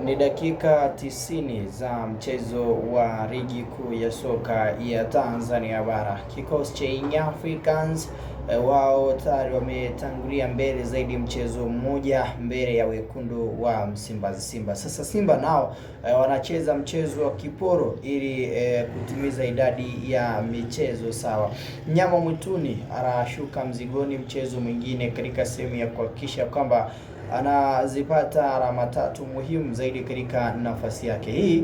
Ni dakika 90 za mchezo wa ligi kuu ya soka ya Tanzania bara. Kikosi cha Young Africans wao tayari wametangulia mbele zaidi mchezo mmoja mbele ya wekundu wa Msimbazi Simba. Sasa Simba nao wanacheza mchezo wa kiporo ili kutimiza idadi ya michezo sawa. Mnyama mwituni anashuka mzigoni mchezo mwingine katika sehemu ya kuhakikisha kwamba anazipata alama tatu muhimu zaidi katika nafasi yake. Hii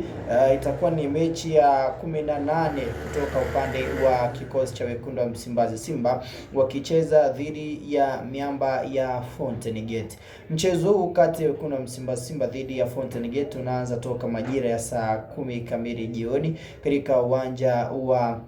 itakuwa ni mechi ya 18 kutoka upande wa kikosi cha wekundu wa Msimbazi Simba wakicheza dhidi ya miamba ya Fountain Gate. Mchezo huu kati ya wekundu wa Msimbazi Simba dhidi ya Fountain Gate unaanza toka majira ya saa 10 kamili jioni katika uwanja wa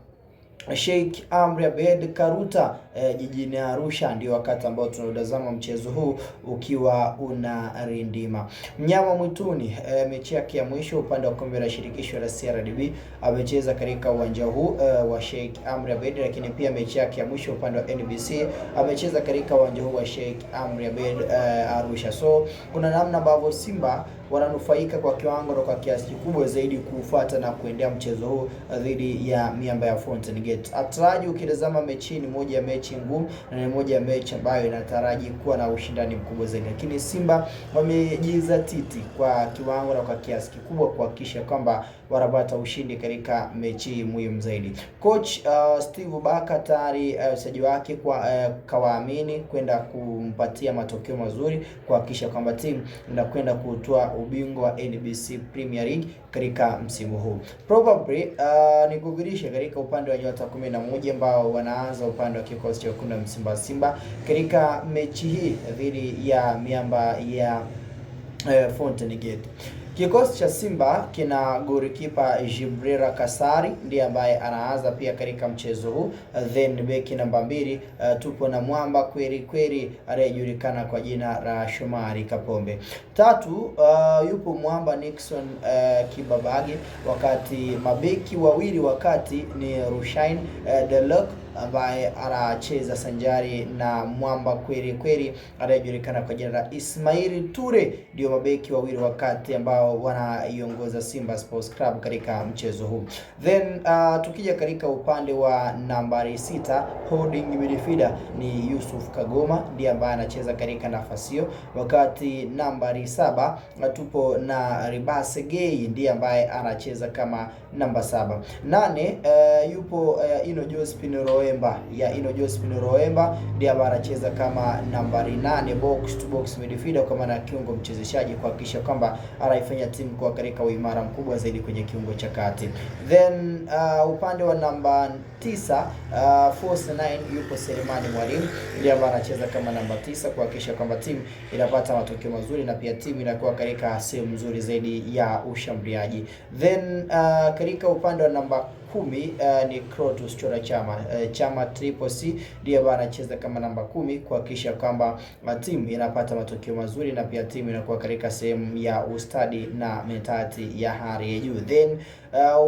Sheikh Amri Abeid Karuta jijini Arusha. Ndio wakati ambao tunautazama mchezo huu ukiwa unarindima. Mnyama mwituni mechi yake ya mwisho upande wa kombe la shirikisho la CRDB amecheza katika uwanja huu wa Sheikh Amri Abeid, lakini pia mechi yake ya mwisho upande wa NBC amecheza katika uwanja huu wa Sheikh Amri Abeid Arusha. So kuna namna ambavyo Simba wananufaika kwa kiwango na kwa kiasi kikubwa zaidi kufuata na kuendea mchezo huu dhidi ya miamba ya Fountain Gate. Ataraji ukitazama mechi ni moja ya mechi ngumu na ni moja ya mechi ambayo inataraji kuwa na ushindani mkubwa zaidi, lakini Simba wamejizatiti kwa kiwango na kwa kiasi kikubwa kuhakikisha kwamba wanapata ushindi katika mechi muhimu zaidi. Coach Steve Baka tayari wachezaji wake kwa kawaamini kwenda kumpatia matokeo mazuri kuhakikisha kwamba timu inakwenda kutoa ubingwa wa NBC Premier League katika msimu huu. Probably nikugurisha katika upande wa nyota 11 ambao wanaanza upande wa kikosi cha wekundu wa Msimbazi Simba katika mechi hii dhidi ya miamba ya Fountain Gate. Kikosi cha Simba kina golikipa Jibril Kasari ndiye ambaye anaanza pia katika mchezo huu. Then beki namba 2 tupo na mwamba kweli kweli anayejulikana kwa jina la Shomari Kapombe. 3 yupo mwamba Nixon Kibabage, wakati mabeki wawili wakati ni Rushain Delok ambaye anacheza sanjari na mwamba kweli kweli anayejulikana kwa jina la Ismail Ture. Ndio mabeki wawili wakati ambao wanaiongoza Simba Sports Club katika mchezo huu. Then tukija katika upande wa nambari 6 holding midfielder ni Yusuf Kagoma ndiye ambaye anacheza katika nafasi hiyo, wakati nambari 7 tupo na Ribase Gay ndiye ambaye anacheza kama namba 7. 8 yupo Ino Jospin Roemba ndiye ambaye anacheza kama nambari 8 box to box midfielder, kwa maana kiungo mchezeshaji kuhakikisha kwamba anaifanya timu kwa katika uimara mkubwa zaidi kwenye kiungo cha kati. Then upande wa namba 9 force 9 yupo Selemani Mwalimu ndiye ambaye anacheza kama namba 9 kuhakikisha kwamba timu inapata matokeo mazuri na pia timu inakuwa katika sehemu nzuri zaidi ya ushambuliaji. Then katika upande wa namba 10 ni Krotus Chora Chama Triple C ndiye bwana anacheza kama namba 10 kuhakikisha kwamba timu inapata matokeo mazuri na pia timu inakuwa katika sehemu ya ustadi na mentality ya hali ya juu. Then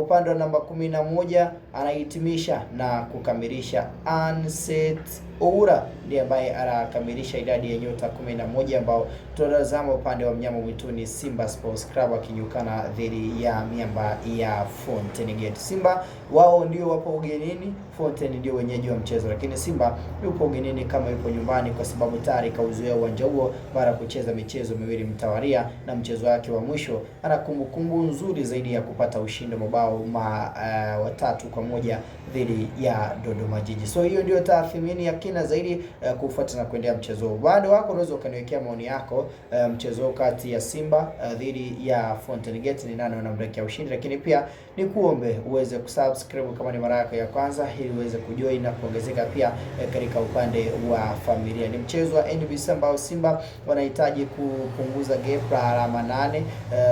upande wa namba 11 anahitimisha na kukamilisha Anset Oura ndiye ambaye anakamilisha idadi ya nyota 11 ambao tunatazama upande wa mnyama mwituni Simba Sports Club akinyukana dhidi ya miamba ya Fountain Gate. Simba wao ndio wapo ugenini, Fountain ndio wenyeji wa mchezo, lakini Simba yupo ugenini kama yupo nyumbani kwa sababu tayari kauzoea uwanja huo mara kucheza michezo miwili mtawalia, na mchezo wake wa mwisho ana kumbukumbu nzuri zaidi ya kupata ushindi mabao 3-1 dhidi ya Dodoma Jiji. So hiyo ndio tathmini ya kina zaidi kufuata na kuendea mchezo huu. Baada wako unaweza ukaniwekea maoni yako mchezo kati ya Simba dhidi ya Fountain Gate ni nani anamletea ushindi, lakini pia ni kuombe uweze kusubscribe kama ni mara yako ya kwanza ili uweze kujoin na kuongezeka pia katika upande wa familia. Ni mchezo wa NBC ambao Simba wanahitaji kupunguza gap la alama 8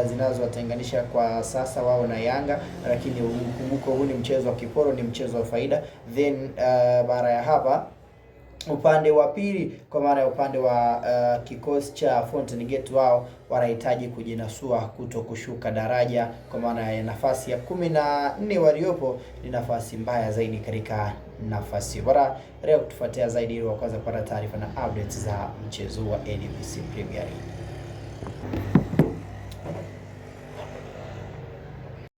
zinazowatenganisha kwa sasa wao na Yanga, lakini ukumbuko huu ni mchezo wa kiporo, ni mchezo wa faida. Then baada ya hapa upande wa pili kwa maana ya upande wa kikosi cha Fountain Gate wao wanahitaji kujinasua kuto kushuka daraja, kwa maana ya nafasi ya 14 waliopo ni nafasi mbaya zaidi katika nafasi bora. Leo kutufuatia zaidi ili wa kwanza kupata taarifa na updates za mchezo wa NBC Premier League.